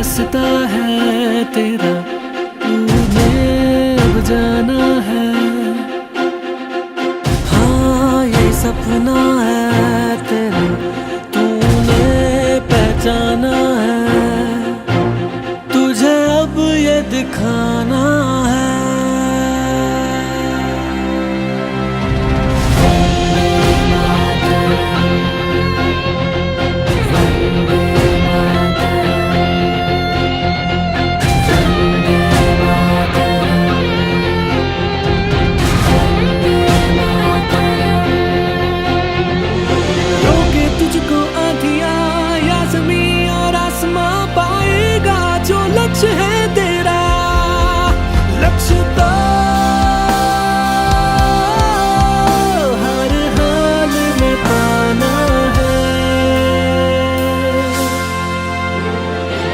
रास्ता है तेरा, तूने अब जाना है। हाँ ये सपना है तेरा, तूने पहचाना है, तुझे अब ये दिखाना है। रोके तुझको आंधियां या ज़मीं और आसमां, पाएगा जो लक्ष्य है तेरा। लक्ष्य तो हर हाल में पाना है।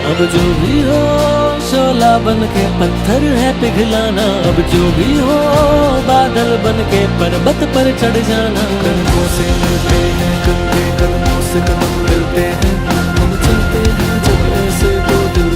अब जो भी हो शोला बन के पत्थर है पिघलाना, अब जो भी हो बादल बन के पर्वत पर चढ़ जाना। कदमों से मिलते हैं कंधे, कदमों से कदम मिलते हैं, हम चलते हैं जब ऐसे दो दिल।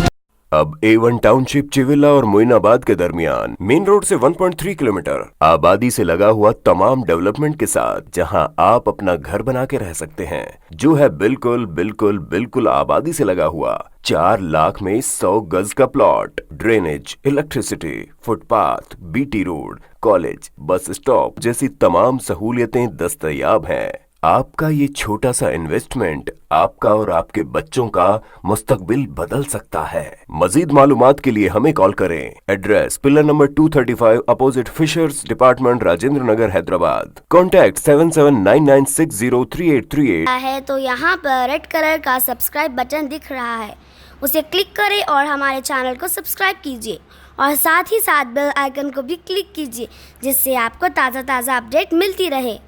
अब A1 टाउनशिप चिविला और मोइनाबाद के दरमियान मेन रोड से 1.3 किलोमीटर आबादी से लगा हुआ तमाम डेवलपमेंट के साथ, जहां आप अपना घर बना के रह सकते हैं, जो है बिल्कुल बिल्कुल बिल्कुल आबादी से लगा हुआ। 4 लाख में 100 गज का plot, drainage, electricity, footpath, BT road, college, bus stop जैसी तमाम सहूलियतें दस्तयाब हैं। आपका ये छोटा सा इन्वेस्टमेंट आपका और आपके बच्चों का मुस्तकबिल बदल सकता है। मजीद मालूमात के लिए हमें कॉल करें। Address pillar number 235 opposite fishers department, Rajendra Nagar, Hyderabad. Contact 7799603838 है तो यहाँ पर रेड कलर का सब्सक्राइब बटन दिख रहा है, उसे क्लिक करें और हमारे चैनल को सब्सक्राइब कीजिए और साथ ही साथ बेल आइकन को भी क्लिक कीजिए, जिससे आपको ताज़ा अपडेट मिलती रहे।